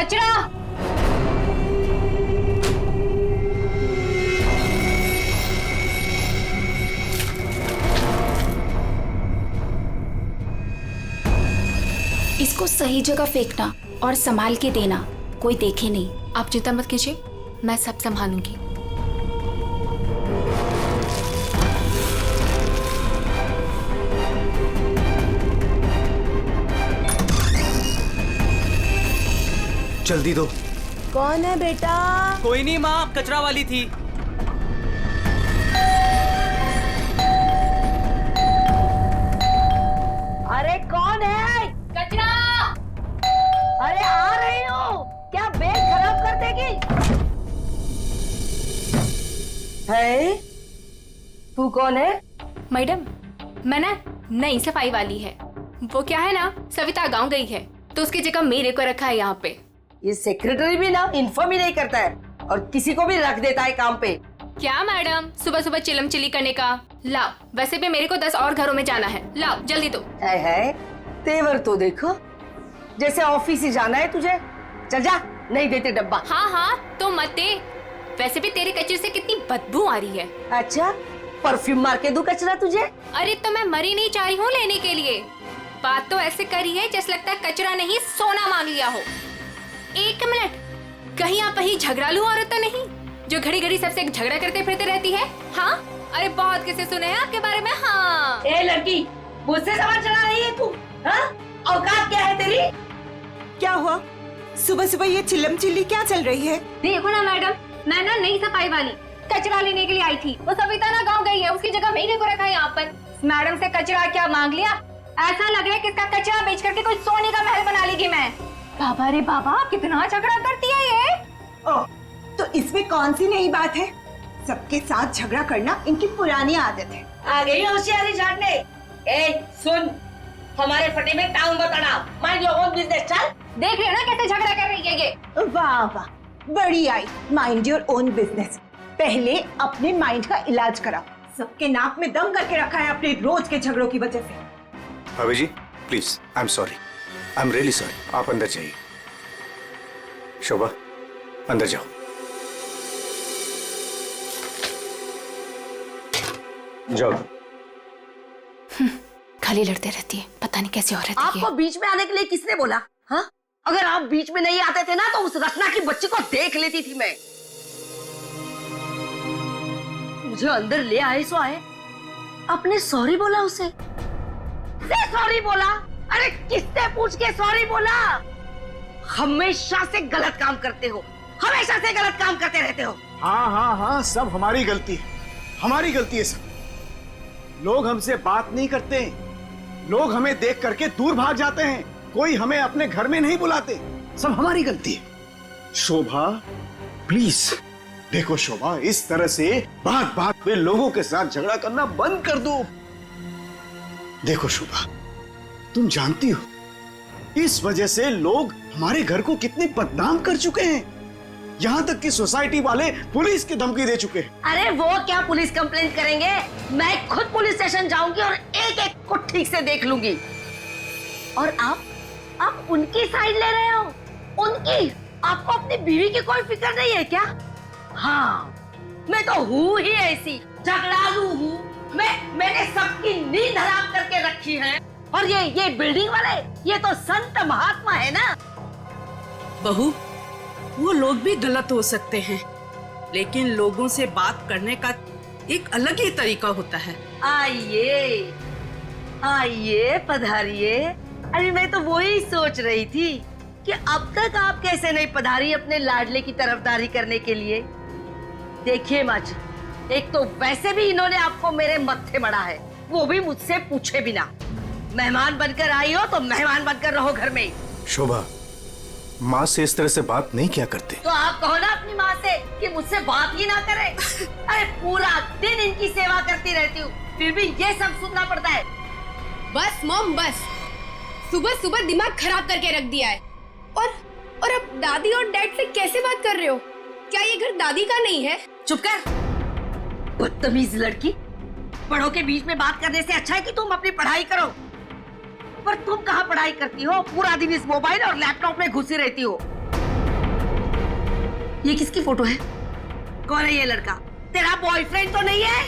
कचरा। इसको सही जगह फेंकना और संभाल के देना, कोई देखे नहीं। आप चिंता मत कीजिए, मैं सब संभालूंगी। जल्दी दो। कौन है बेटा? कोई नहीं माँ, कचरा वाली थी। अरे कौन है? कचरा। अरे आ रही हूँ। क्या बैग खराब कर देगी? है? तू कौन है? मैडम, मैं ना नई सफाई वाली है। वो क्या है ना, सविता गांव गई है तो उसकी जगह मेरे को रखा है यहाँ पे। ये सेक्रेटरी भी ना इन्फॉर्म ही नहीं करता है और किसी को भी रख देता है काम पे। क्या मैडम, सुबह सुबह चिलम चिली करने का। लाओ, वैसे भी मेरे को 10 और घरों में जाना है। लाओ जल्दी दो। है तेवर तो देखो, जैसे ऑफिस ही जाना है तुझे। चल जा, नहीं देते डब्बा। हाँ हाँ तो मत दे, वैसे भी तेरे कचरे से कितनी बदबू आ रही है। अच्छा, परफ्यूम मार के दूं कचरा तुझे? अरे तो मैं मरी नहीं चाही हूँ लेने के लिए। बात तो ऐसे करी है जैसे लगता है कचरा नहीं सोना मांग लिया हो। एक मिनट, कहीं आप वही झगड़ालू औरत तो नहीं जो घड़ी घड़ी सबसे झगड़ा करते फिरते रहती है? हाँ, अरे बहुत किसे सुने हैं आपके बारे में। हाँ ए लड़की, मुझसे सवाल चला रही है तू? हाँ, औकात क्या है तेरी? क्या हुआ? सुबह सुबह ये चिल्लम चिल्ली क्या चल रही है? देखो ना मैडम, मैं ना नई सफाई वाली कचरा लेने के लिए आई थी। वो सविता ना गांव गई है, उसकी जगह मेरे को रखा है यहाँ पर। मैडम से कचरा क्या मांग लिया? ऐसा लग रहा है कि इसका कचरा बेच करके कोई सोने का महल बना लेगी मैं। बाबा रे बाबा, कितना झगड़ा करती है ये। ओह, तो इसमें कौन सी नई बात है? सबके साथ झगड़ा करना इनकी पुरानी आदत है। आ गई होशियारी झाड़ने। ए सुन, हमारे फटे में टाउन मत अड़ा। Mind your own business. चल, देख रहे हो ना कैसे झगड़ा कर रही है ये। वाह वाह, बड़ी आई। Mind your own business. पहले अपने माइंड का इलाज कराओ। सबके नाक में दम करके रखा है अपने रोज के झगड़ों की वजह से। भाभी जी please, I am sorry, I am really sorry. आप अंदर जाइए। शोभा, अंदर जाओ। जाओ। खाली लड़ते रहती है, पता नहीं कैसी औरत है ये। आपको बीच में आने के लिए किसने बोला? हाँ, अगर आप बीच में नहीं आते थे ना तो उस रत्ना की बच्ची को देख लेती थी मैं। मुझे अंदर ले आए सो आए, आपने सॉरी बोला उसे? सॉरी बोला? अरे किससे पूछ के सॉरी बोला? हमेशा से गलत काम करते हो, हमेशा से गलत काम करते रहते हो। हाँ हाँ हाँ, सब हमारी गलती है, हमारी गलती है सब। लोग हमसे बात नहीं करते, लोग हमें देख करके दूर भाग जाते हैं, कोई हमें अपने घर में नहीं बुलाते, सब हमारी गलती है। शोभा प्लीज देखो, शोभा इस तरह से बात बात में लोगों के साथ झगड़ा करना बंद कर दो। देखो शोभा, तुम जानती हो इस वजह से लोग हमारे घर को कितने बदनाम कर चुके हैं, यहाँ तक कि सोसाइटी वाले पुलिस की धमकी दे चुके हैं। अरे वो क्या पुलिस कंप्लेंट करेंगे, मैं खुद पुलिस स्टेशन जाऊंगी और एक एक को ठीक से देख लूंगी। और आप उनकी साइड ले रहे हो? उनकी? आपको अपनी बीवी की कोई फिक्र नहीं है क्या? हाँ, मैं तो हूँ ही ऐसी, झगड़ालू हूँ। मैंने सबकी नींद हराम करके रखी है। और ये बिल्डिंग वाले, ये तो संत महात्मा है ना। बहू, वो लोग भी गलत हो सकते हैं, लेकिन लोगों से बात करने का एक अलग ही तरीका होता है। आइए आइए, पधारिए। अरे मैं तो वही सोच रही थी कि अब तक आप कैसे नहीं पधारी अपने लाडले की तरफदारी करने के लिए। देखिए माँ जी, एक तो वैसे भी इन्होंने आपको मेरे मत्थे मड़ा है, वो भी मुझसे पूछे बिना। मेहमान बनकर आई हो तो मेहमान बनकर रहो घर में। शोभा, माँ से इस तरह से बात नहीं किया करते। तो आप कहो ना अपनी माँ से कि मुझसे बात ही ना करे। अरे पूरा दिन इनकी सेवा करती रहती हूँ, फिर भी ये सब सुनना पड़ता है। बस मॉम बस, सुबह सुबह दिमाग खराब करके रख दिया है। और अब दादी और डैड से कैसे बात कर रहे हो? क्या ये घर दादी का नहीं है? चुप कर, बदतमीज लड़की। बड़ों के बीच में बात करने से अच्छा है कि तुम अपनी पढ़ाई करो। पर तुम कहाँ पढ़ाई करती हो? पूरा दिन इस मोबाइल और लैपटॉप में घुसी रहती हो। ये किसकी फोटो है? कौन है ये लड़का? तेरा बॉयफ्रेंड तो नहीं है?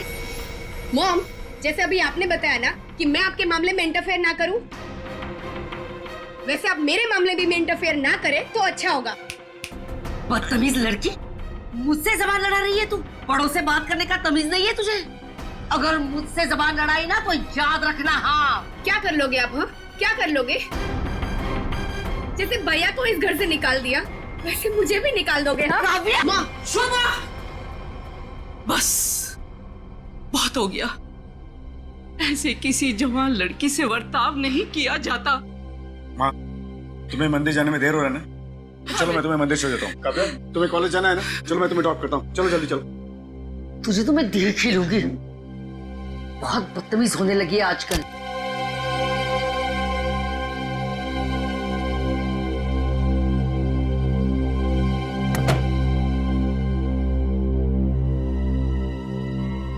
मॉम, जैसे अभी आपने बताया ना कि मैं आपके मामले में इंटरफेयर ना करूं, वैसे आप मेरे मामले में इंटरफेयर ना करें तो अच्छा होगा। बदतमीज लड़की, मुझसे जबान लड़ा रही है तू? बड़ों से बात करने का तमीज नहीं है तुझे? अगर मुझसे जबान लड़ाई ना तो याद रखना। हाँ, क्या कर लोगे आप? हाँ, क्या कर लोगे? जैसे भैया को इस घर से निकाल दिया, वैसे मुझे भी निकाल दोगे? हाँ? काव्या! माँ, शोभा! बस बहुत हो गया। ऐसे किसी जवान लड़की से बर्ताव नहीं किया जाता। माँ, तुम्हें मंदिर जाने में देर हो रहा है ना? तो चलो मैं तुम्हें मंदिर छोड़ देता हूँ। काव्या, तुम्हें कॉलेज जाना है ना? चलो मैं तुम्हें ड्रॉप करता हूँ। चलो जल्दी चलो। तुझे तो मैं देख ही लूंगी। बहुत बदतमीज होने लगी है आजकल।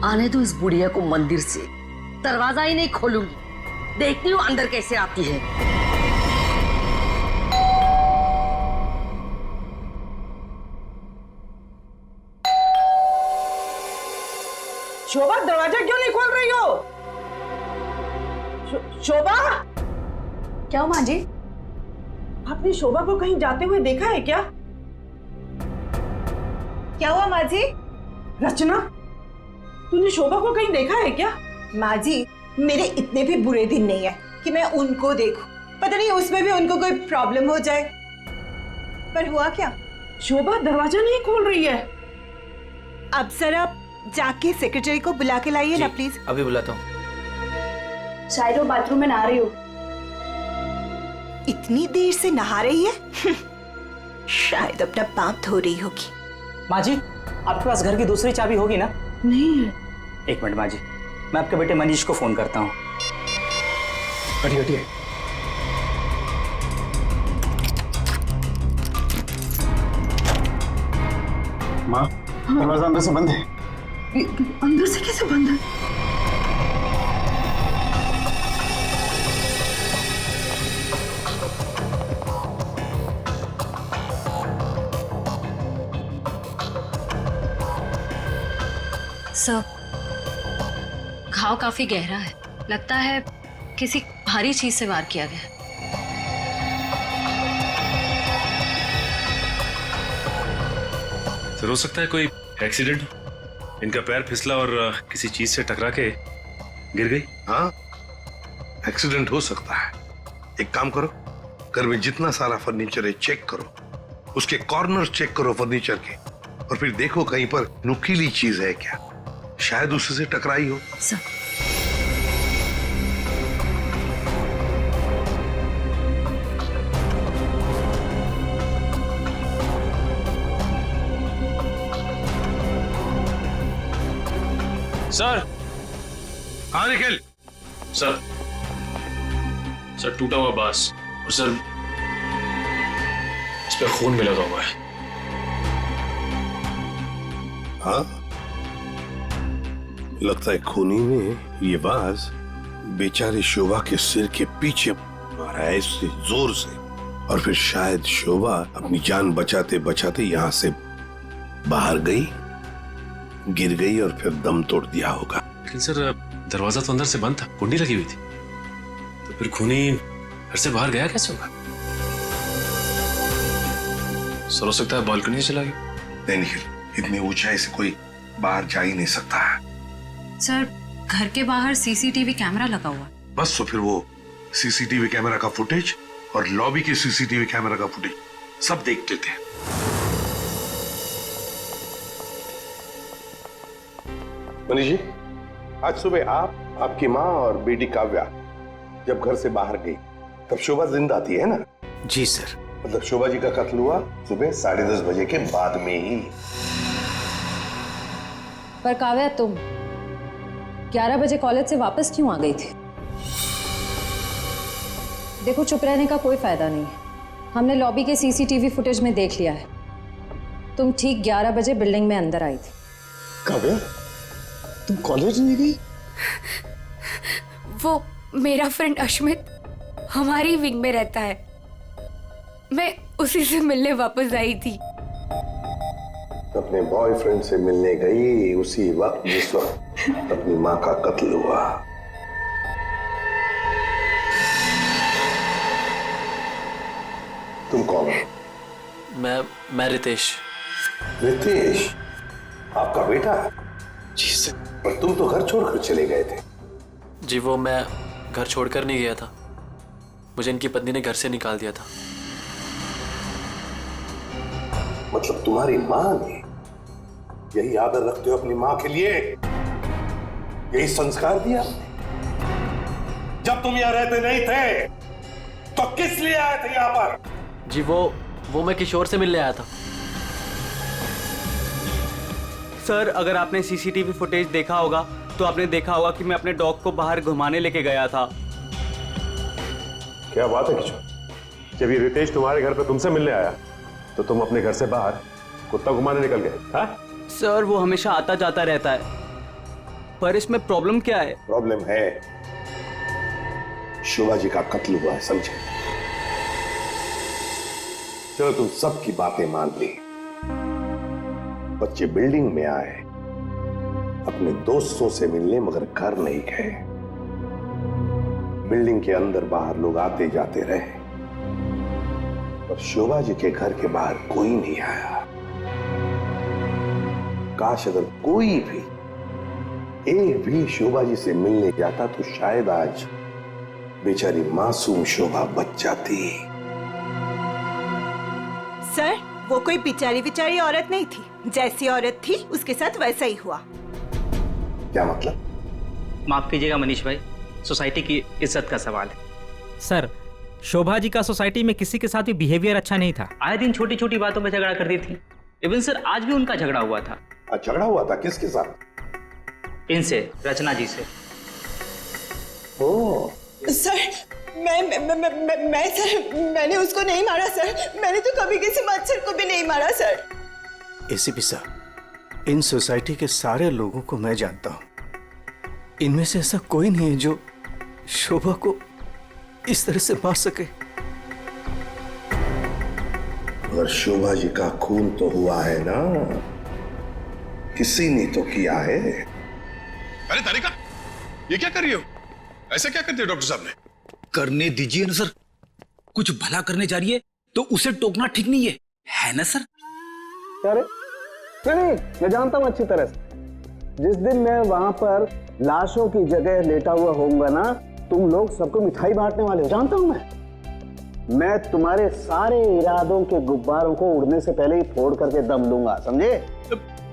आने दो इस बुढ़िया को मंदिर से, दरवाजा ही नहीं खोलूंगी। देखती हूँ अंदर कैसे आती है। शोभा, दरवाजा क्यों नहीं खोल रही हो? शोभा, क्या हुआ माँ जी? आपने शोभा को कहीं जाते हुए देखा है क्या? क्या हुआ माँ जी? रचना, तूने शोभा को कहीं देखा है क्या? माँ जी, मेरे इतने भी बुरे दिन नहीं है कि मैं उनको देखूं। पता नहीं उसमें भी उनको कोई प्रॉब्लम हो जाए। पर हुआ क्या? शोभा दरवाजा नहीं खोल रही है। अब सर आप जाके सेक्रेटरी को बुला के लाइए ना प्लीज। अभी बुलाता हूँ। शायद वो बाथरूम में नहा रही हो। इतनी देर से नहा रही है? शायद अपना पाप धो रही होगी। माँ जी, आपके पास घर की दूसरी चाबी होगी ना? नहीं है। एक मिनट माँ जी, मैं आपके बेटे मनीष को फोन करता हूँ। हटिए हटिए। माँ, दरवाजा अंदर से बंद है। अंदर से कैसे बंद है? सर, घाव काफी गहरा है। लगता है किसी भारी चीज से वार किया गया। सर, हो सकता है कोई एक्सीडेंट हो। इनका पैर फिसला और किसी चीज से टकरा के गिर गई। हाँ, एक्सीडेंट हो सकता है। एक काम करो, घर में जितना सारा फर्नीचर है चेक करो, उसके कॉर्नर चेक करो फर्नीचर के, और फिर देखो कहीं पर नुकीली चीज है क्या। शायद उससे टकराई हो। Sir, sir. हाँ निखिल। सर, टूटा हुआ बांस और सर इस पे खून भी लगा हुआ है। हाँ, लगता है खूनी ने ये बाज बेचारी शोभा के सिर के पीछे मारा है इससे जोर से, और फिर शायद शोभा अपनी जान बचाते बचाते यहाँ से बाहर गई, गिर गई और फिर दम तोड़ दिया होगा। लेकिन सर, दरवाजा तो अंदर से बंद था, कुंडी लगी हुई थी, तो फिर खूनी घर से बाहर गया कैसे होगा? सर, हो सकता है बालकनी से चला गया। नहीं निखिल, इतनी ऊंचाई से कोई बाहर जा ही नहीं सकता है। सर, घर के बाहर सीसीटीवी कैमरा लगा हुआ। बस तो फिर वो सीसीटीवी कैमरा का फुटेज और लॉबी के सीसीटीवी कैमरा का फुटेज सब देख लेते हैं। मनीष जी, आज सुबह आप, आपकी माँ और बेटी काव्या जब घर से बाहर गई तब शोभा जिंदा थी, है ना? जी सर। मतलब शोभा जी का कत्ल हुआ सुबह 10:30 बजे के बाद में ही। पर काव्या, तुम 11 बजे कॉलेज से वापस क्यों आ गई थी? देखो, चुप रहने का कोई फायदा नहीं है। हमने लॉबी के सीसीटीवी फुटेज में देख लिया है। तुम ठीक 11 बजे बिल्डिंग में अंदर आई थी। काव्या, तुम कॉलेज नहीं गई? वो मेरा फ्रेंड अश्मित हमारी विंग में रहता है, मैं उसी से मिलने वापस आई थी। अपने बॉयफ्रेंड से मिलने गई उसी वक्त जिस वक्त अपनी मां का कत्ल हुआ। तुम कौन हो? मैं रितेश। रितेश, आपका बेटा? जी सर। पर तुम तो घर छोड़कर चले गए थे। जी वो मैं घर छोड़कर नहीं गया था, मुझे इनकी पत्नी ने घर से निकाल दिया था। मतलब तुम्हारी मां ने, यही आदर रखते हो अपनी मां के लिए, यही संस्कार दिया? जब तुम यहां रहते नहीं थे तो किस लिए आए थे यहां पर? जी वो मैं किशोर से मिलने आया था। सर अगर आपने सीसीटीवी फुटेज देखा होगा तो आपने देखा होगा कि मैं अपने डॉग को बाहर घुमाने लेके गया था। क्या बात है किशोर, जब ये रितेश तुम्हारे घर पे तुमसे मिलने आया तो तुम अपने घर से बाहर कुत्ता घुमाने निकल गए? हाँ? सर वो हमेशा आता जाता रहता है, पर इसमें प्रॉब्लम क्या है? प्रॉब्लम है शोभा जी का कत्ल हुआ है, समझे? चलो तुम सबकी बातें मान ली, बच्चे बिल्डिंग में आए अपने दोस्तों से मिलने मगर घर नहीं गए। बिल्डिंग के अंदर बाहर लोग आते जाते रहे और शोभा जी के घर के बाहर कोई नहीं आया। काश अगर कोई भी एक भी शोभा जी से मिलने जाता तो शायद आज बेचारी मासूम शोभा बच जाती। सर वो कोई बेचारी औरत नहीं थी, जैसी औरत थी उसके साथ वैसा ही हुआ। क्या मतलब? माफ कीजिएगा मनीष भाई, सोसाइटी की इज्जत का सवाल है। सर शोभा जी का सोसाइटी में किसी के साथ भी बिहेवियर अच्छा नहीं था। आए दिन छोटी छोटी बातों में झगड़ा करती थी। इवन सर आज भी उनका झगड़ा हुआ था। झगड़ा हुआ था? किसके साथ? इनसे, रचना जी से। ओ सर मैं सर मैंने उसको नहीं मारा सर, मैंने तो कभी किसी मच्छर को भी नहीं मारा सर। एसीपी साहब, इन सोसाइटी के सारे लोगों को मैं जानता हूं, इनमें से ऐसा कोई नहीं है जो शोभा को इस तरह से मार सके। मगर शोभा जी का खून तो हुआ है ना, किसी ने तो किया है। अरे तारिका, ये क्या कर रही हो? ऐसा क्या कर दिया डॉक्टर साहब ने? करने दीजिए ना सर, कुछ भला करने जा रही है तो उसे टोकना ठीक नहीं है ना सर? अरे नहीं, मैं जानता हूं अच्छी तरह से। जिस दिन मैं वहां पर लाशों की जगह लेटा हुआ होऊंगा ना, तुम लोग सबको मिठाई बांटने वाले हो, जानता हूं मैं तुम्हारे सारे इरादों के गुब्बारों को उड़ने से पहले ही फोड़ करके दम लूंगा, समझे?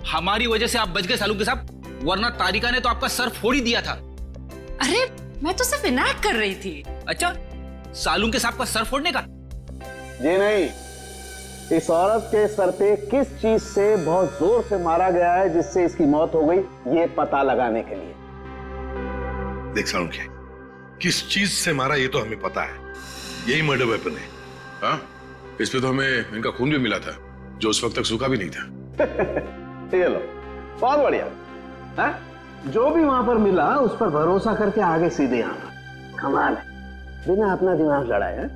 हमारी वजह से आप बच गए सालू के साहब, वरना तारिका ने तो आपका सर फोड़ ही दिया था। अरे मैं तो सिर्फ इनायत कर रही थी। अच्छा, सालू के साहब का सर फोड़ने का? जी नहीं, इस औरत के सर पे किस चीज से बहुत जोर से मारा गया है जिससे इसकी मौत हो गई, ये पता लगाने के लिए। देख सालुंखे, किस चीज से मारा ये तो हमें पता है, यही मर्डर वेपन है। हाँ, इस पे तो हमें इनका खून भी मिला था जो उस वक्त तक सूखा भी नहीं था। ये लो, बहुत बढ़िया। हाँ? जो भी वहां पर मिला उस पर भरोसा करके आगे सीधे आना, कमाल है, बिना अपना दिमाग लड़ाए।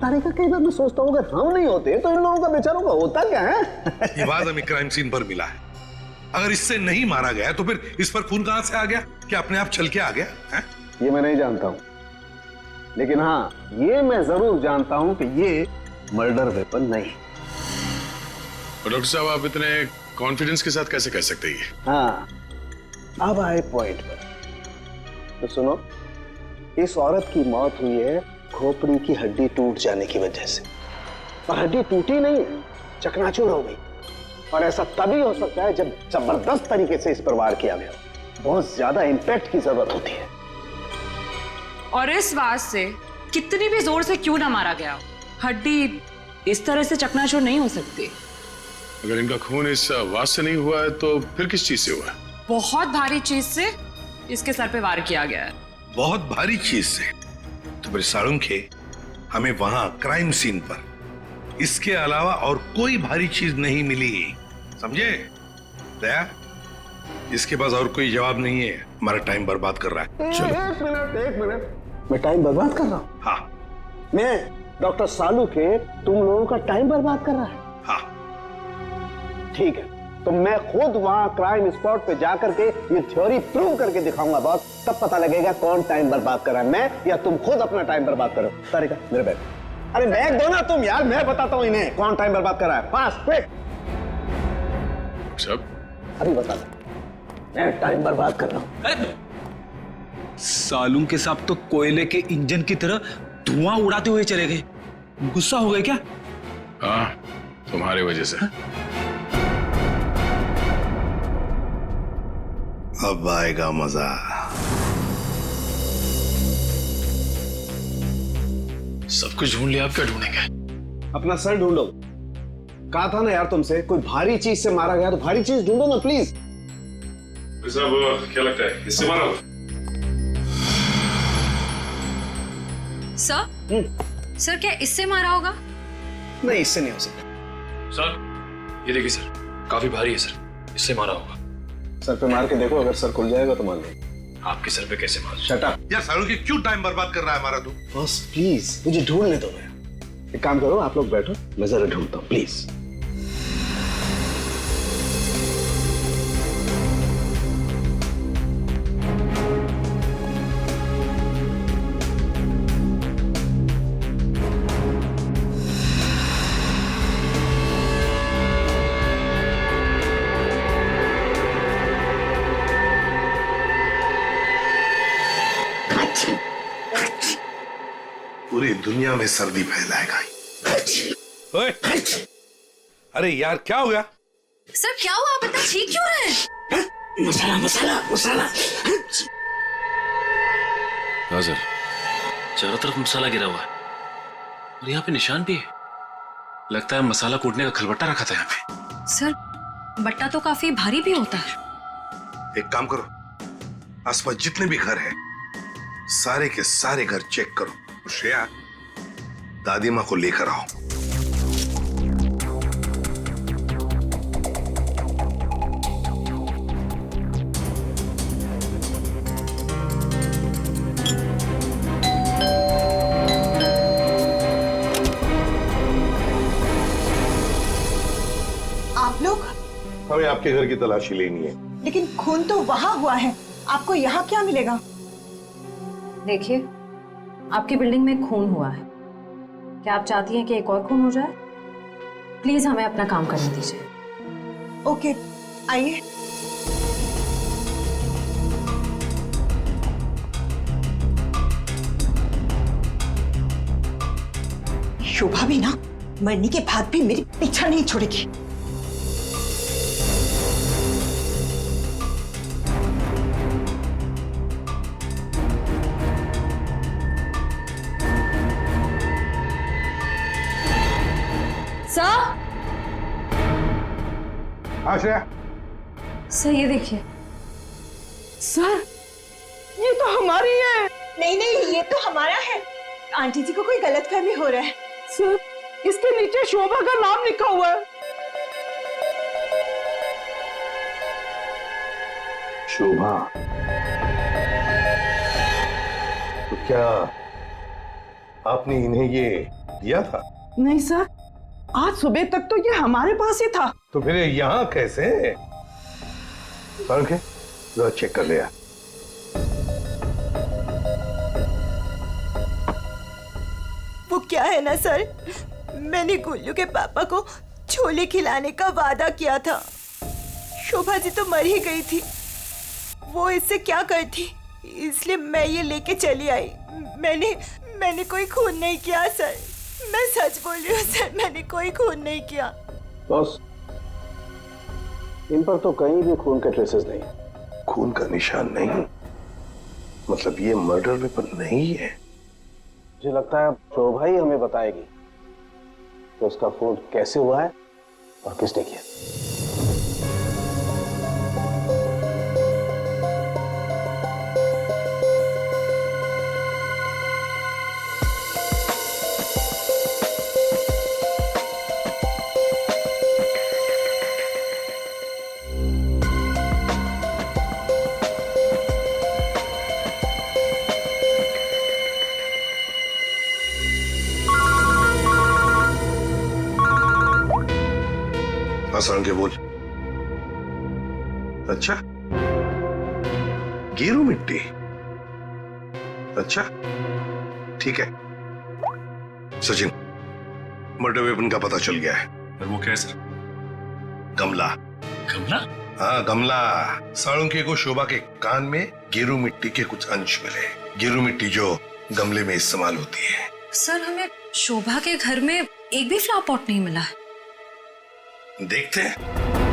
तारिका, कई बार मैं सोचता हूँ अगर हम नहीं होते तो इन लोगों का बेचारों का होता क्या है? ये बात हमें क्राइम सीन पर मिला है। अगर इससे नहीं मारा गया तो फिर इस पर खून कहां से आ गया? क्या अपने आप छल के आ गया है? ये मैं नहीं जानता हूँ, लेकिन हाँ ये मैं जरूर जानता हूँ कि ये मर्डर वेपन नहीं। डॉक्टर साहब, आप इतने कॉन्फिडेंस के साथ कैसे कह सकते हैं? हाँ, अब आए पॉइंट पर। तो सुनो, इस औरत की मौत हुई है खोपड़ी की हड्डी टूट जाने की वजह से, पर हड्डी टूटी नहीं है, चकनाचूर हो गई। और ऐसा तभी हो सकता है जब जबरदस्त तरीके से इस पर वार किया गया, बहुत ज्यादा इंपैक्ट की जरूरत होती है। और इस बात से कितनी भी जोर से क्यों ना मारा गया, हड्डी इस तरह से चकनाचूर नहीं हो सकती। अगर इनका खून इस आवाज से नहीं हुआ है तो फिर किस चीज से हुआ है? बहुत भारी चीज से इसके सर पे वार किया गया है। बहुत भारी चीज से? तो फिर सालुंखे, हमें वहां क्राइम सीन पर इसके अलावा और कोई भारी चीज नहीं मिली, समझे? दया, इसके पास और कोई जवाब नहीं है, हमारा टाइम बर्बाद कर रहा है। चलो। एक मिनट, मैं टाइम बर्बाद कर रहा हूँ? हाँ। मैं डॉक्टर सालू के तुम लोगों का टाइम बर्बाद कर रहा है? हाँ। ठीक है, तो मैं खुद वहां क्राइम स्पॉट पे जाकर के ये थ्योरी प्रूव करके दिखाऊंगा बॉस। तब पता लगेगा कौन टाइम बर्बाद कर रहा है, मैं या तुम खुद अपना टाइम बर्बाद करो। तारिका मेरे बैग, अरे बैग दो ना तुम यार, मैं बताता हूँ इन्हें कौन टाइम बर्बाद कर रहा है। Fast quick. सब अभी बता दो, मैं टाइम बर्बाद कर रहा हूँ। सालूम के साथ तो कोयले के इंजन की तरह धुआं उड़ाते हुए चले गए। गुस्सा हो गए क्या? हाँ, तुम्हारी वजह से। अब आएगा मजा। सब कुछ ढूंढ लिया, आप क्या ढूंढेंगे? अपना सर ढूंढो। कहा था ना यार तुमसे, कोई भारी चीज से मारा गया तो भारी चीज ढूंढो ना प्लीज। साहब क्या लगता है, इससे मारा होगा? सर क्या इससे मारा होगा? नहीं, इससे नहीं हो सकता। सर ये देखिए सर, काफी भारी है सर, इससे मारा होगा। सर पे मार के देखो, अगर सर खुल जाएगा तो मान लो। आपके सर पे कैसे मार? शट अप यार सालू की क्यों टाइम बर्बाद कर रहा है हमारा तू? बॉस प्लीज मुझे ढूंढने दो। एक काम करो, आप लोग बैठो, मैं जरा ढूंढता हूँ प्लीज। पूरी दुनिया में सर्दी फैलाएगा। ओए, अरे यार क्या हो गया? सर क्या हुआ, आप इतना ठीक क्यों रहे हैं? मसाला मसाला मसाला। हाँ सर, चारों तरफ मसाला गिरा हुआ है और यहाँ पे निशान भी है। लगता है मसाला कूटने का खलबट्टा रखा था यहाँ पे। सर बट्टा तो काफी भारी भी होता है। एक काम करो, आसपास जितने भी घर हैं, सारे के सारे घर चेक करो। श्रेया, दादी माँ को लेकर आओ। आप लोग? हमें आपके घर की तलाशी लेनी है। लेकिन खून तो वहां हुआ है, आपको यहाँ क्या मिलेगा? देखिए, आपकी बिल्डिंग में खून हुआ है। क्या आप चाहती हैं कि एक और खून हो जाए? प्लीज हमें अपना काम करने दीजिए। ओके, आइए। शोभा भी ना मरने के बाद भी मेरी पीछा नहीं छोड़ेगी। हाँ श्रेया। सर ये देखिए। सर ये तो हमारी है। नहीं नहीं, ये तो हमारा है। आंटी जी को कोई गलतफहमी हो रहा है। सर इसके नीचे शोभा का नाम लिखा हुआ है। शोभा? तो क्या आपने इन्हें ये दिया था? नहीं सर, आज सुबह तक तो ये हमारे पास ही था। तो फिर यहाँ कैसे? के जरा चेक कर लिया। वो क्या है ना सर, मैंने गुल्लू के पापा को छोले खिलाने का वादा किया था। शोभा जी तो मर ही गई थी, वो इससे क्या करती, इसलिए मैं ये लेके चली आई। मैंने कोई खून नहीं किया सर, मैं सच बोल रही हूँ सर, मैंने कोई खून नहीं किया। बॉस, इन पर तो कहीं भी खून के ट्रेसेस नहीं। खून का निशान नहीं? मतलब ये मर्डर वेपन नहीं है? मुझे लगता है शोभा ही हमें बताएगी कि उसका खून कैसे हुआ है और किसने किया। आसान के बोल। अच्छा, गेरू मिट्टी। अच्छा, ठीक है सचिन, मर्डर वेपन का पता चल गया है। पर वो क्या है सर? गमला। गमला? हाँ गमला। साळुंखे को शोभा के कान में गेरू मिट्टी के कुछ अंश मिले। गेरू मिट्टी जो गमले में इस्तेमाल होती है। सर, हमें शोभा के घर में एक भी फ्लावर पॉट नहीं मिला है। देखते हैं।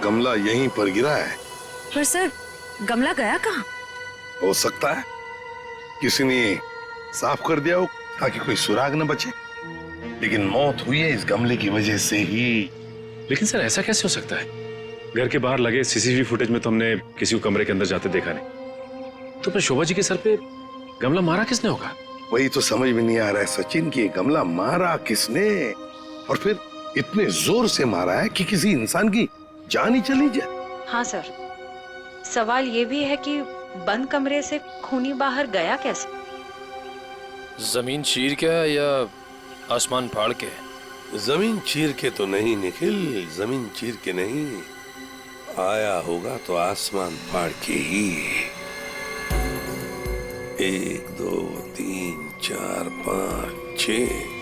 गमला यहीं पर गिरा है। पर सर, गमला गया कहाँ? हो सकता है किसी ने साफ कर दिया हो ताकि कोई सुराग न बचे, लेकिन मौत हुई है इस गमले की वजह से ही। लेकिन सर ऐसा कैसे हो सकता है? घर के बाहर लगे सीसीटीवी फुटेज में तो हमने किसी को कमरे के अंदर जाते देखा नहीं। तो फिर शोभा जी के सर पे गमला मारा किसने होगा? वही तो समझ में नहीं आ रहा है सचिन कि गमला मारा किसने, और फिर इतने जोर से मारा है कि किसी इंसान की जान ही चली जाए। हाँ सर, सवाल ये भी है कि बंद कमरे से खूनी बाहर गया कैसे? जमीन चीर के या आसमान फाड़ के? जमीन चीर के तो नहीं निखिल, जमीन चीर के नहीं, आया होगा तो आसमान फाड़ के ही। 1 2 3 4 5 6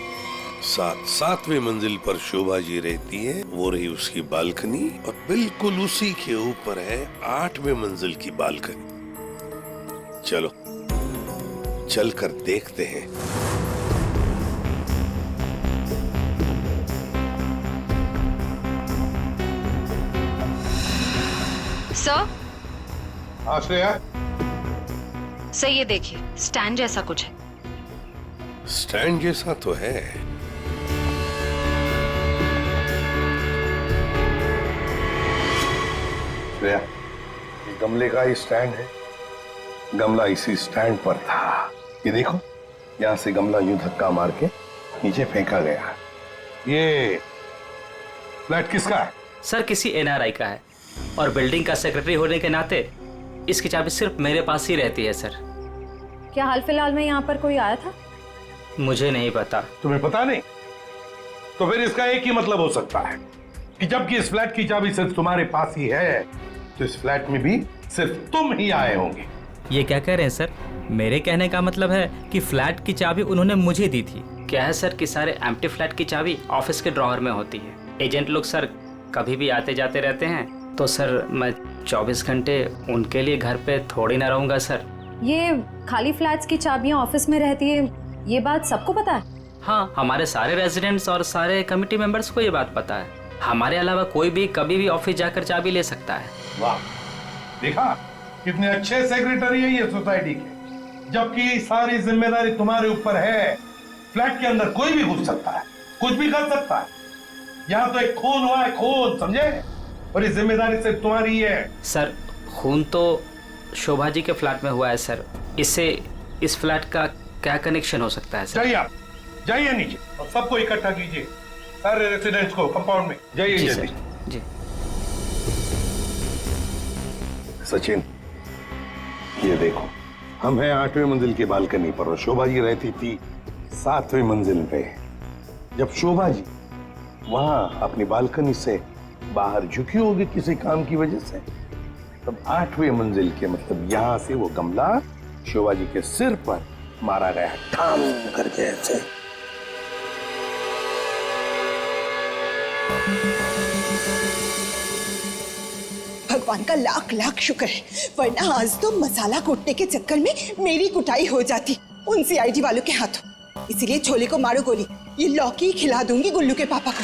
7वीं मंजिल पर शोभा जी रहती है, वो रही उसकी बालकनी, और बिल्कुल उसी के ऊपर है 8वें मंजिल की बालकनी। चलो चलकर देखते हैं। सर? हाँ श्रेया। सर ये देखिए, स्टैंड जैसा कुछ है। स्टैंड जैसा तो है। श्रेया, ये गमले का ही स्टैंड है। गमला इसी स्टैंड पर था। ये देखो, यहाँ से गमला यूं धक्का मार के नीचे फेंका गया। ये फ्लैट किसका है? सर किसी एनआरआई का है, और बिल्डिंग का सेक्रेटरी होने के नाते इसकी चाबी सिर्फ मेरे पास ही रहती है सर। क्या हाल फिलहाल में यहाँ पर कोई आया था? मुझे नहीं पता। तुम्हें पता नहीं? तो फिर इसका एक ही मतलब हो सकता है कि जबकि इस फ्लैट की चाबी सिर्फ तुम्हारे पास ही है, तो इस फ्लैट में भी सिर्फ तुम ही आए होंगे। ये क्या कह रहे हैं सर? मेरे कहने का मतलब है कि फ्लैट की चाबी उन्होंने मुझे दी थी। क्या है सर कि सारे एम्प्टी फ्लैट की चाबी ऑफिस के ड्रॉअर में होती है। एजेंट लोग सर कभी भी आते जाते रहते हैं, तो सर मैं 24 घंटे उनके लिए घर पे थोड़ी ना रहूंगा सर। ये खाली फ्लैट्स की चाबियां ऑफिस में रहती है, ये बात सबको पता है? हाँ, हमारे सारे रेजिडेंट्स और सारे कमिटी मेंबर्स को ये बात पता है। हमारे अलावा कोई भी कभी भी ऑफिस जाकर चाबी ले सकता है। वाह, देखा कितने अच्छे सेक्रेटरी है ये सोसाइटी के, जबकि सारी जिम्मेदारी तुम्हारे ऊपर है। फ्लैट के अंदर कोई भी घुस सकता है, कुछ भी कर सकता है। यहाँ तो एक खून हुआ है, खून, समझे? और ये जिम्मेदारी सिर्फ तुम्हारी है। सर खून तो शोभा जी के फ्लैट में हुआ है सर, इससे इस फ्लैट का क्या कनेक्शन हो सकता है सर? जाइए, आप जाइए नीचे और सबको इकट्ठा कीजिए, सारे रेसिडेंट्स को कंपाउंड में। जाइए जल्दी। जी सचिन, ये देखो, हम हैं 8वें मंजिल की बालकनी पर और शोभा जी रहती थी 7वें मंजिल पे। जब शोभा जी वहां अपनी बालकनी से बाहर झुकी होगी किसी काम की वजह से, तब 8वें मंजिल के मतलब यहां से वो गमला शोभा जी के सिर पर मारा गया, ठाम करके ऐसे। भगवान का लाख लाख शुक्र है, वरना आज तो मसाला कूटने के चक्कर में मेरी कुटाई हो जाती उन सीआईडी वालों के हाथों। इसीलिए छोले को मारो गोली, ये लौकी खिला दूंगी गुल्लू के पापा को।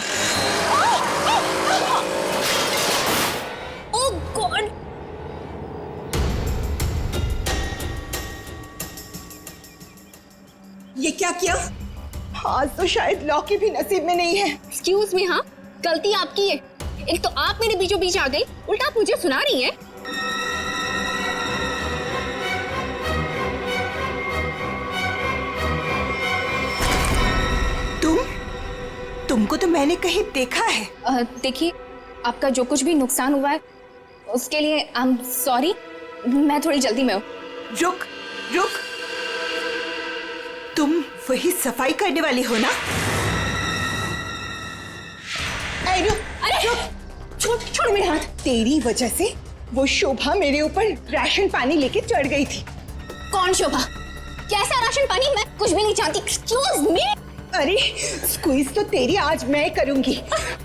ओह गॉड! किया? आज तो शायद लॉ के भी नसीब में नहीं है। एक्सक्यूज मी, हाँ गलती आपकी है। एक तो आप मेरे बीचों बीच आ गई, उल्टा आप मुझे सुना रही हैं। तुमको तो मैंने कहीं देखा है। देखिए, आपका जो कुछ भी नुकसान हुआ है उसके लिए आई एम सॉरी। मैं थोड़ी जल्दी में हूँ। रुक रुक, तुम वही सफाई करने वाली हो ना? अरे छोड़ मेरे हाथ। तेरी वजह से वो शोभा मेरे ऊपर राशन पानी लेके चढ़ गई थी। कौन शोभा? कैसा राशन पानी? मैं कुछ भी नहीं जानती। Excuse me. अरे स्क्वीज तो तेरी आज मैं करूंगी।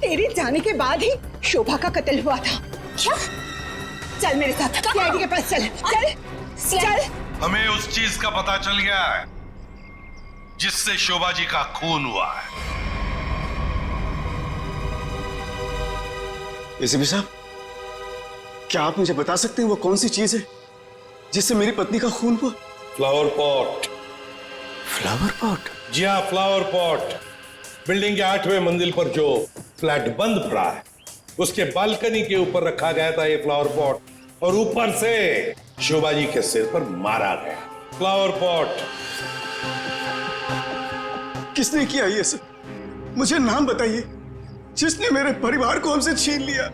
तेरे जाने के बाद ही शोभा का कत्ल हुआ था। क्या? चल मेरे साथ सीआईडी के पास चल। चल चल। हमें उस चीज का पता चल गया है जिससे शोभा जी का खून हुआ है। एसीपी साहब, क्या आप मुझे बता सकते हैं वो कौन सी चीज है जिससे मेरी पत्नी का खून हुआ? Flower pot. Flower pot? जी हाँ, फ्लावर पॉट। बिल्डिंग के 8वें मंजिल पर जो फ्लैट बंद पड़ा है उसके बालकनी के ऊपर रखा गया था ये फ्लावर पॉट और ऊपर से शोभा जी के सिर पर मारा गया। Flower pot. किसने किया ये सब? मुझे नाम बताइए जिसने मेरे परिवार को हमसे छीन लिया।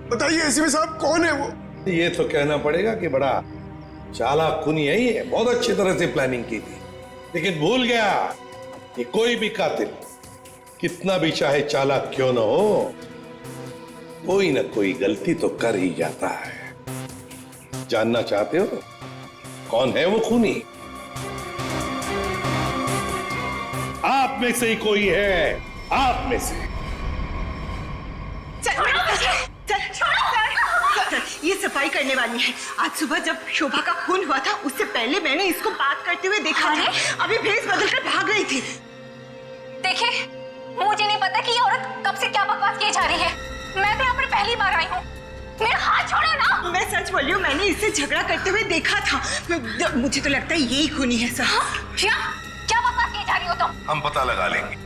बताइए एसीपी साहब, कौन है वो? ये तो कहना पड़ेगा कि बड़ा चालाक खूनी है ये। बहुत अच्छी तरह से प्लानिंग की थी, लेकिन भूल गया कि कोई भी कातिल कितना भी चाहे चालाक क्यों ना हो, कोई ना कोई गलती तो कर ही जाता है। जानना चाहते हो कौन है वो खूनी? आप में से ही कोई है, आप में से। ये सफाई करने वाली है। आज सुबह जब शोभा का खून हुआ था उससे पहले मैंने इसको बात करते हुए देखा था। अभी भेस बदलकर भाग रही थी। देखिए, मुझे नहीं पता कि ये औरत कब से क्या बकवास किए जा रही है। मैं तो यहाँ पर पहली बार आई हूँ। मेरा हाथ छोड़ो ना। मैं सच बोल रही हूँ, मैंने इससे झगड़ा करते हुए देखा था। मुझे तो लगता है यही खूनी है सर। क्या बकवास किए जा रही हो तुम? हम पता लगा लेंगे।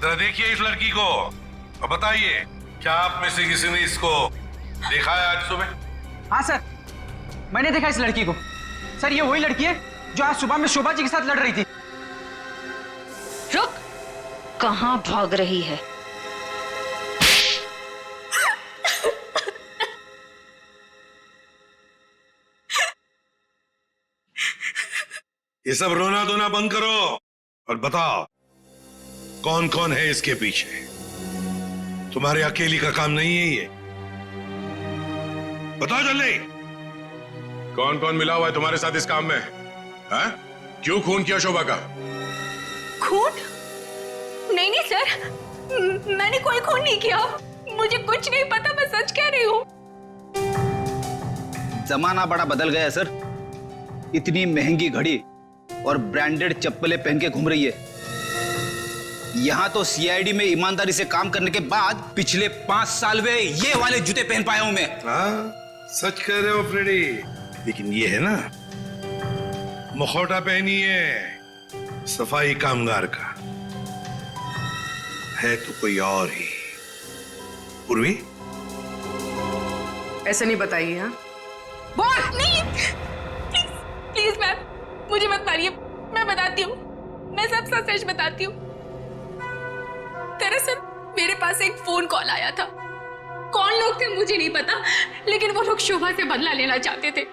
जरा देखिए इस लड़की को और बताइए, क्या आप में से किसी ने इसको देखा है आज सुबह? हाँ सर, मैंने देखा इस लड़की को। सर, ये वही लड़की है जो आज सुबह में शोभा जी के साथ लड़ रही थी। रुक, कहाँ भाग रही है? ये सब रोना धोना बंद करो और बताओ कौन कौन है इसके पीछे। तुम्हारे अकेली का काम नहीं है ये। बताओ जल्दी। कौन कौन मिला हुआ है तुम्हारे साथ इस काम में? हाँ? क्यों खून किया शोभा का? खून? नहीं नहीं सर, मैंने कोई खून नहीं किया। मुझे कुछ नहीं पता, मैं सच कह रही हूँ। जमाना बड़ा बदल गया है सर। इतनी महंगी घड़ी और ब्रांडेड चप्पलें पहन के घूम रही है। यहाँ तो सीआईडी में ईमानदारी से काम करने के बाद पिछले 5 साल में ये वाले जूते पहन पाया हूं मैं। हाँ, सच कह रहे हो फ्रेडी। लेकिन ये है ना, मुखौटा पहनी है सफाई कामगार का, है तो कोई और ही। पूर्वी, ऐसे नहीं बताइए। हाँ, बोल नहीं। प्लीज प्लीज मैम, मुझे मत मारिए। मैं बताती हूँ, मैं सब सच बताती हूँ। दरअसल मेरे पास एक फोन कॉल आया था। कौन लोग थे मुझे नहीं पता, लेकिन वो लोग शोभा से बदला लेना चाहते थे।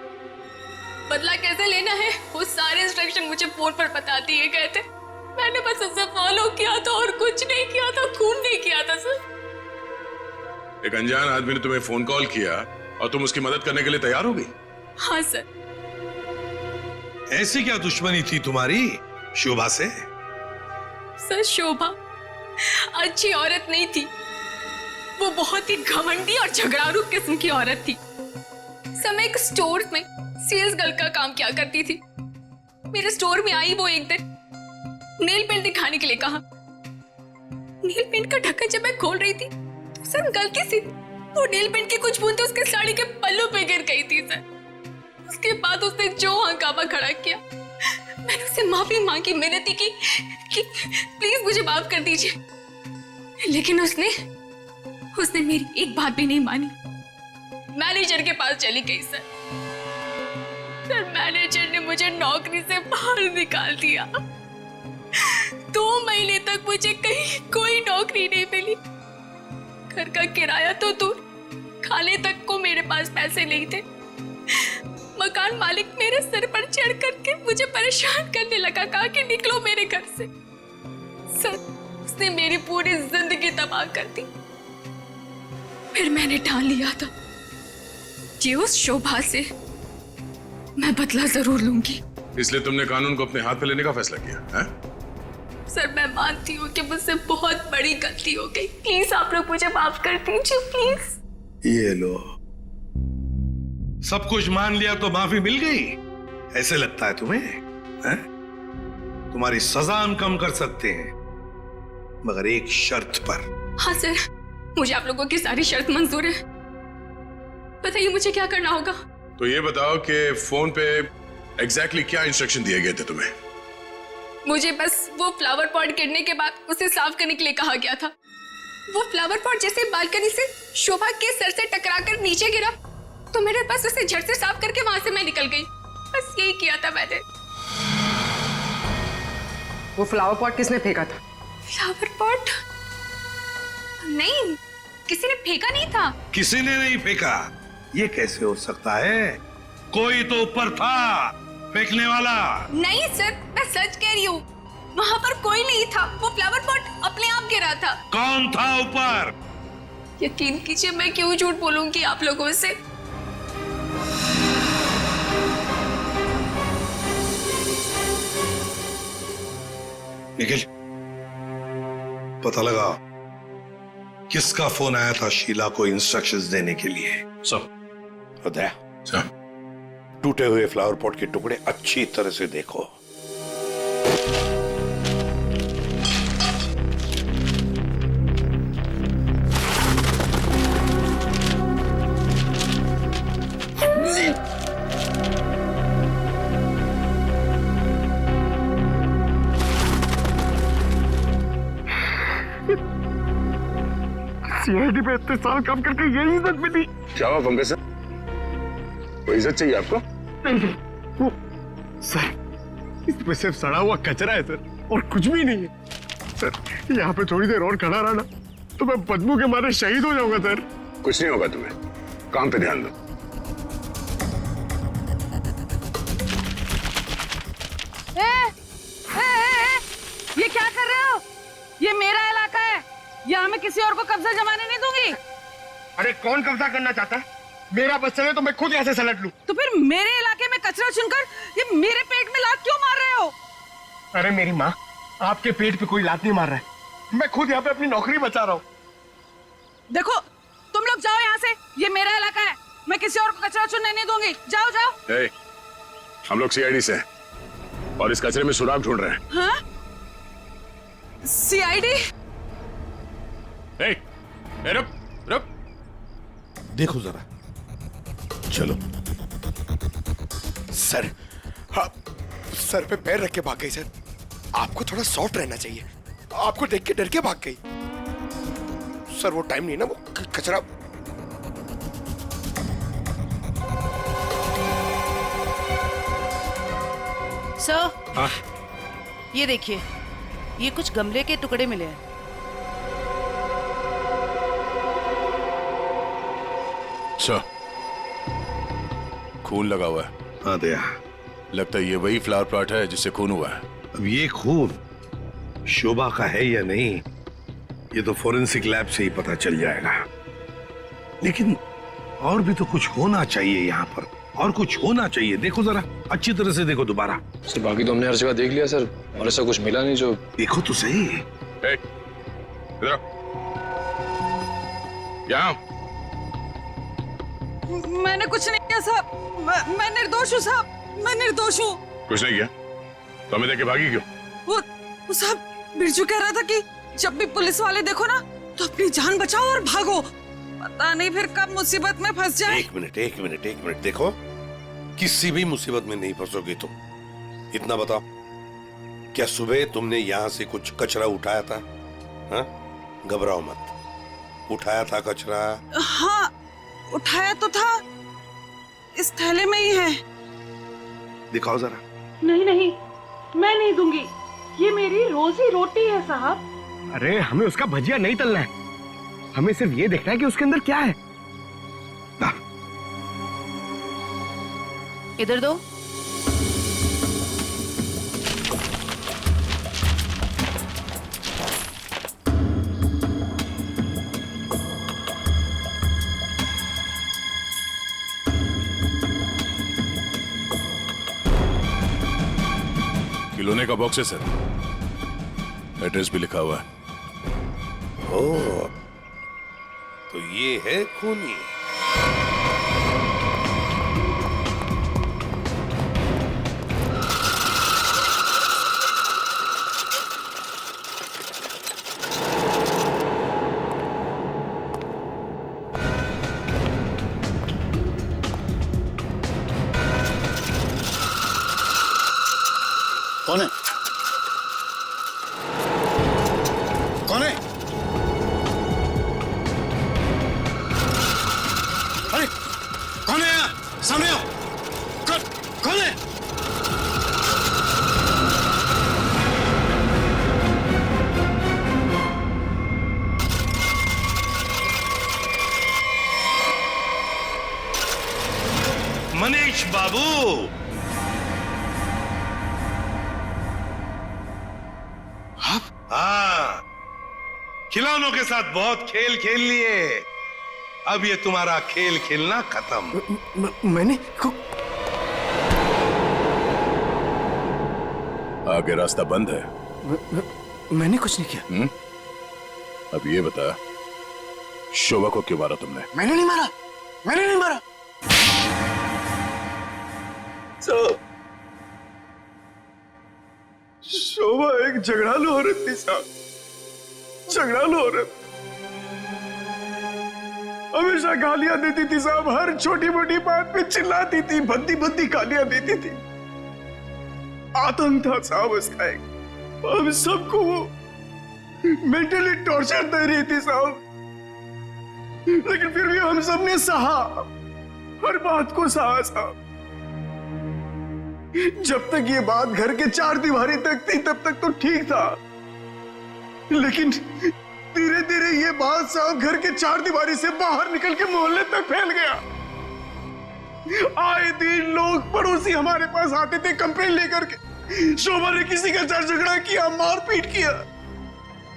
बदला कैसे लेना है वो सारे इंस्ट्रक्शन मुझे फोन पर बता दिए गए थे। मैंने बस उसे फॉलो किया था और कुछ नहीं किया था, खून नहीं किया था सर। एक अनजान आदमी ने तुम्हें फोन कॉल किया और तुम उसकी मदद करने के लिए तैयार हो गई? हाँ सर। ऐसी क्या दुश्मनी थी तुम्हारी शोभा से? सर, शोभा अच्छी औरत नहीं थी। वो बहुत ही घमंडी और झगड़ारू किस्म की औरत थी। समय एक स्टोर में सेल्स गर्ल का काम किया करती थी। मेरे स्टोर में आई वो एक दिन, नेल पेंट दिखाने के लिए कहा। नेल पेंट का ढक्कन जब मैं खोल रही थी तो सर गलती से वो नेल पेंट की कुछ बूंदें उसके साड़ी के पल्लू पे गिर गई थी सर। उसके बाद उसने जो हंगामा खड़ा किया मैंने उससे माफी मांगी, मिन्नती की कि प्लीज मुझे माफ कर दीजिए, लेकिन उसने मेरी एक बात भी नहीं मानी। मैनेजर के पास चली गई सर। मैनेजर ने मुझे नौकरी से बाहर निकाल दिया। 2 महीने तक मुझे कहीं कोई नौकरी नहीं मिली। घर का किराया तो दूर, खाने तक को मेरे पास पैसे नहीं थे। मकान मालिक मेरे सिर पर चढ़ करके मुझे परेशान करने लगा, कहा कि निकलो मेरे घर से। सर, उसने मेरी पूरी जिंदगी तबाह कर दी। फिर मैंने ठान लिया था कि उस शोभा से मैं बदला जरूर लूंगी। इसलिए तुमने कानून को अपने हाथ में लेने का फैसला किया है? सर, मैं मानती हूँ कि मुझसे बहुत बड़ी गलती हो गई। प्लीज आप लोग मुझे माफ कर दीजिए, प्लीज। ये लो, सब कुछ मान लिया तो माफी मिल गई, ऐसे लगता है तुम्हें? है? तुम्हारी सजा हम कम कर सकते हैं, मगर एक शर्त पर। हाँ सर, मुझे आप लोगों की सारी शर्त मंजूर है। बताइए मुझे क्या करना होगा। तो ये बताओ कि फोन पे एग्जैक्टली क्या इंस्ट्रक्शन दिए गए थे तुम्हें? मुझे बस वो फ्लावर पॉट गिरने के बाद उसे साफ करने के लिए कहा गया था। वो फ्लावर पॉट जैसे बालकनी से शोभा के सर से टकराकर नीचे गिरा तो मेरे पास उसे झट से साफ करके वहां से मैं निकल गई। बस यही किया था मैंने। वो फ्लावर पॉट किसने फेंका था? Flower pot? नहीं, किसी ने फेंका नहीं था। किसी ने नहीं फेंका? ये कैसे हो सकता है? कोई तो ऊपर था फेंकने वाला। नहीं सर, मैं सच कह रही हूँ, वहाँ पर कोई नहीं था। वो फ्लावर पॉट अपने आप गिरा था। कौन था ऊपर? यकीन कीजिए, मैं क्यों झूठ बोलूंगी आप लोगों से। निखिल, पता लगा किसका फोन आया था शीला को इंस्ट्रक्शंस देने के लिए? उदय, टूटे हुए फ्लावर पॉट के टुकड़े अच्छी तरह से देखो। सीआईडी पे इतने साल काम करके यही इज्जत मिली। क्या हुआ पंकज सर? कोई इज्जत चाहिए आपको? नहीं, वो सर, इसमें सिर्फ सड़ा हुआ कचरा है सर, और कुछ भी नहीं है सर। यहाँ पे थोड़ी देर और खड़ा रहा ना तो मैं बदबू के मारे शहीद हो जाऊंगा सर। कुछ नहीं होगा तुम्हें, काम पे ध्यान दो। ये क्या कर रहे हो? ये मेरा इलाका है, यहाँ मैं किसी और को कब्जा जमाने नहीं दूंगी। अरे कौन कब्जा करना चाहता है? मेरा बस चले तो मैं खुद यहाँ से सलट लूं। तो फिर मेरे इलाके में कचरा चुनकर ये मेरे पेट में लात क्यों मार रहे हो? अरे मेरी माँ, आपके पेट पे कोई लात नहीं मार रहा है, मैं खुद यहाँ पे अपनी नौकरी बचा रहा हूँ। देखो, तुम लोग जाओ यहाँ से, ये मेरा इलाका है, मैं किसी और को कचरा चुनने नहीं दूंगी। जाओ जाओ। हम लोग सीआईडी से हैं और इस कचरे में सुराग ढूंढ रहे हैं। हाँ? सीआईडी? रुक रुक, देखो जरा, चलो। सर, आप सर पे पैर रख के भाग गई सर। आपको थोड़ा सॉफ्ट रहना चाहिए, आपको देख के डर के भाग गई। सर वो टाइम नहीं ना, वो कचरा। सर, हाँ? ये देखिए, ये कुछ गमले के टुकड़े मिले हैं। अच्छा, खून लगा हुआ है। हाँ दया, लगता है ये वही फ्लावर प्लॉट है जिससे खून हुआ है। अब ये खून शोभा का है या नहीं, ये तो फोरेंसिक लैब से ही पता चल जाएगा। लेकिन और भी तो कुछ होना चाहिए यहाँ पर, और कुछ होना चाहिए। देखो जरा, अच्छी तरह से देखो दोबारा। सर बाकी तो हमने हर जगह देख लिया सर, और ऐसा कुछ मिला नहीं। जो देखो तो सही। इधर यहाँ। मैंने कुछ नहीं किया साहब, मैं निर्दोष हूँ साहब, मैं निर्दोष हूँ। कुछ नहीं किया तो हमें देख के भागी क्यों? वो साहब, बिरजू कह रहा था कि जब भी पुलिस वाले देखो ना तो अपनी जान बचाओ और भागो, पता नहीं फिर कब मुसीबत में फंस जाए। एक मिनट, देखो, किसी भी मुसीबत में नहीं फंसोगे तुम, इतना बताओ। क्या सुबह तुमने यहां से कुछ कचरा उठाया था? हाँ? घबराओ मत, उठाया था कचरा? हाँ, उठाया तो था, इस थैले में ही है। दिखाओ जरा। नहीं नहीं, मैं नहीं दूंगी, ये मेरी रोजी रोटी है साहब। अरे हमें उसका भजिया नहीं तलना है, हमें सिर्फ ये देखना है कि उसके अंदर क्या है। इधर दो। खिलौने का बॉक्स है सर, एड्रेस भी लिखा हुआ है। ओह, तो ये है खूनी। कौन है? कौन है? अरे कौन है यहाँ? सामने आओ। कौन है? मनीष बाबू, हाँ, खिलौनों के साथ बहुत खेल खेल लिए, अब ये तुम्हारा खेल खेलना खत्म। मैंने आगे रास्ता बंद है। मैंने कुछ नहीं किया। अब ये बता, शोभा को क्यों मारा तुमने? मैंने नहीं मारा, मैंने नहीं मारा। शोभा एक झगड़ालू औरत थी साहब, झगड़ालू औरत। हमेशा गालियां देती थी साहब, हर छोटी मोटी बात पे चिल्लाती थी, भद्दी भद्दी गालियां देती थी। आतंक था साहब उसका एक। हम सबको वो मेंटली टॉर्चर दे रही थी साहब, लेकिन फिर भी हम सबने सहा, हर बात को सहा साहब। जब तक ये बात घर के चार दीवारी तक थी तब तक तो ठीक था, लेकिन धीरे धीरे ये बात साहब घर के चार दीवारी से बाहर निकल के मोहल्ले तक फैल गया। आए दिन लोग पड़ोसी हमारे पास आते थे कंप्लेन लेकर के, शोभा ने किसी का झगड़ा किया, मारपीट किया।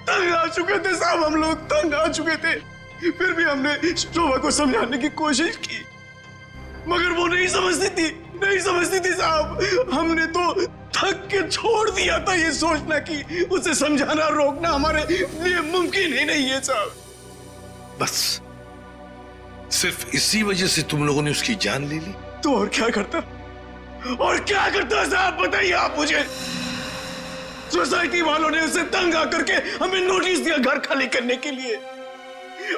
तंग आ चुके थे साहब हम लोग, तंग आ चुके थे। फिर भी हमने शोभा को समझाने की कोशिश की, मगर वो नहीं समझती थी, नहीं समझती थी साहब। हमने तो थक के छोड़ दिया था ये सोचना कि उसे समझाना रोकना हमारे लिए मुमकिन ही नहीं है साहब। बस सिर्फ इसी वजह से तुम लोगों ने उसकी जान ले ली? तो और क्या करता, और क्या करता साहब, बताइए आप मुझे। सोसाइटी वालों ने उसे तंग आकर के हमें नोटिस दिया घर खाली करने के लिए।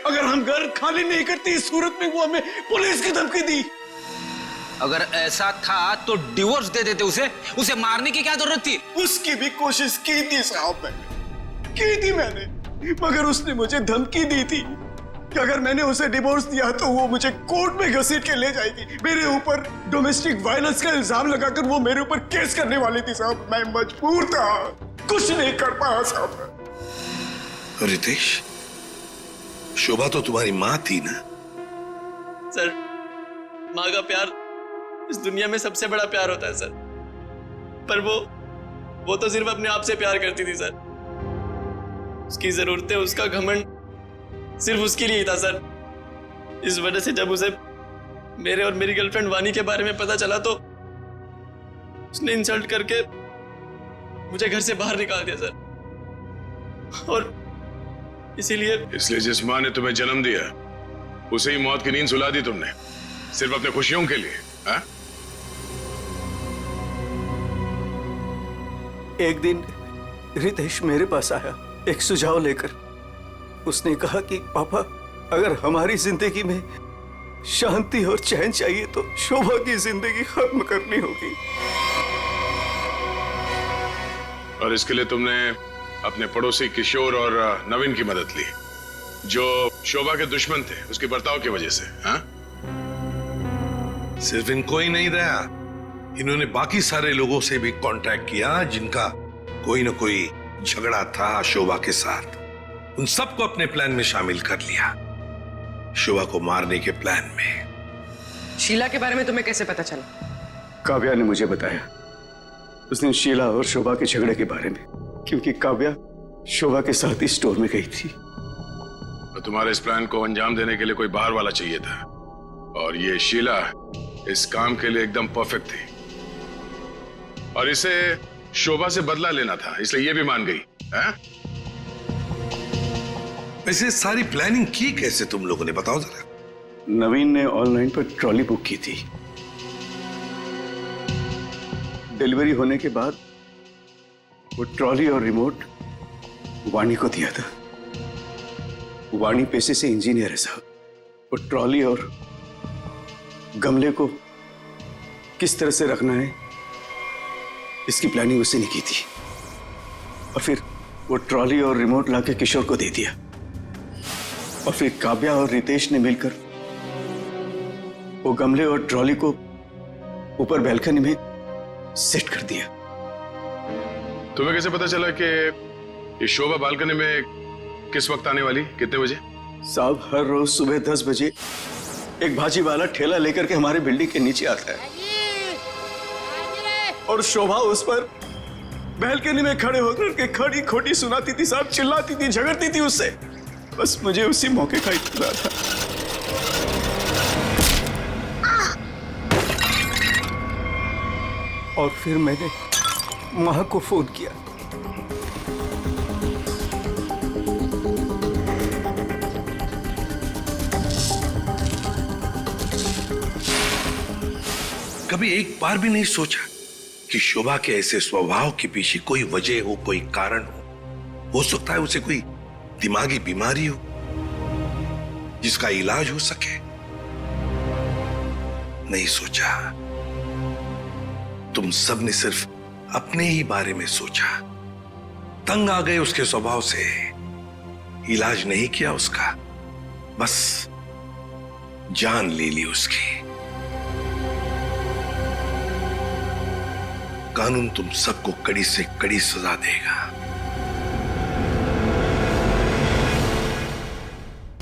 अगर हम घर खाली नहीं करते इस सूरत में वो हमें पुलिस की धमकी दी। अगर ऐसा था तो डिवोर्स दे देते उसे मारने की क्या जरूरत थी? उसकी भी कोशिश की थी साहब, मैंने की थी मैंने, मगर उसने मुझे धमकी दी थी कि अगर मैंने उसे डिवोर्स दिया तो वो मुझे कोर्ट में घसीट के ले जाएगी। मेरे ऊपर डोमेस्टिक वायलेंस का इल्जाम लगाकर वो मेरे ऊपर केस करने वाली थी साहब। मैं मजबूर था, कुछ नहीं कर पाया साहब। रितेश, शोभा तो तुम्हारी माँ थी ना? सर, माँ का प्यार इस दुनिया में सबसे बड़ा प्यार होता है सर, पर वो तो सिर्फ अपने आप से प्यार करती थी सर। उसकी जरूरतें, उसका घमंड सिर्फ उसके लिए ही था सर। इस वजह से जब उसे मेरे और मेरी गर्लफ्रेंड वानी के बारे में पता चला तो उसने इंसल्ट करके मुझे घर से बाहर निकाल दिया सर। और इसलिए जिस माँ ने तुम्हें जन्म दिया उसे ही मौत की नींद सुला दी तुमने, सिर्फ अपने खुशियों के लिए। हाँ? एक दिन रितेश मेरे पास आया एक सुझाव लेकर। उसने कहा कि पापा, अगर हमारी जिंदगी में शांति और चैन चाहिए तो शोभा की जिंदगी खत्म करनी होगी। और इसके लिए तुमने अपने पड़ोसी किशोर और नवीन की मदद ली, जो शोभा के दुश्मन थे उसके बर्ताव की वजह से। हाँ, सिर्फ इनको ही नहीं दया, इन्होंने बाकी सारे लोगों से भी कांटेक्ट किया जिनका कोई ना कोई झगड़ा था शोभा के साथ। उन सबको अपने प्लान में शामिल कर लिया, शोभा को मारने के प्लान में। शीला के बारे में तुम्हें कैसे पता चला? काव्या ने मुझे बताया उस दिन शीला और शोभा के झगड़े के बारे में, क्योंकि काव्या शोभा के साथ ही स्टोर में गई थी। तो तुम्हारे इस प्लान को अंजाम देने के लिए कोई बाहर वाला चाहिए था, और ये शीला इस काम के लिए एकदम परफेक्ट थी, और इसे शोभा से बदला लेना था, इसलिए ये भी मान गई। है? वैसे सारी प्लानिंग की कैसे तुम लोगों ने, बताओ जरा। नवीन ने ऑनलाइन पर ट्रॉली बुक की थी। डिलीवरी होने के बाद वो ट्रॉली और रिमोट वाणी को दिया था। वाणी पेशे से इंजीनियर है साहब। वो ट्रॉली और गमले को किस तरह से रखना है इसकी प्लानिंग उसने नहीं की थी, और फिर वो ट्रॉली और रिमोट लाके किशोर को दे दिया, और फिर काव्या और रितेश ने मिलकर वो गमले और ट्रॉली को ऊपर बैल्कनी में सेट कर दिया। तुम्हें कैसे पता चला कि ये शोभा बालकनी में किस वक्त आने वाली, कितने बजे? साहब, हर रोज सुबह 10 बजे एक भाजी वाला ठेला लेकर के हमारे बिल्डिंग के नीचे आता है, और शोभा उस पर बैल्कनी में खड़े होकर के खड़ी खोटी सुनाती थी साहब, चिल्लाती थी, झगड़ती थी उससे। बस मुझे उसी मौके का इंतजार था। और फिर मैंने मां को फोन किया। कभी एक बार भी नहीं सोचा कि शोभा के ऐसे स्वभाव के पीछे कोई वजह हो, कोई कारण हो सकता है उसे कोई दिमागी बीमारी हो जिसका इलाज हो सके। नहीं सोचा, तुम सब ने सिर्फ अपने ही बारे में सोचा, तंग आ गए उसके स्वभाव से, इलाज नहीं किया उसका, बस जान ले ली उसकी। कानून तुम सबको कड़ी से कड़ी सजा देगा।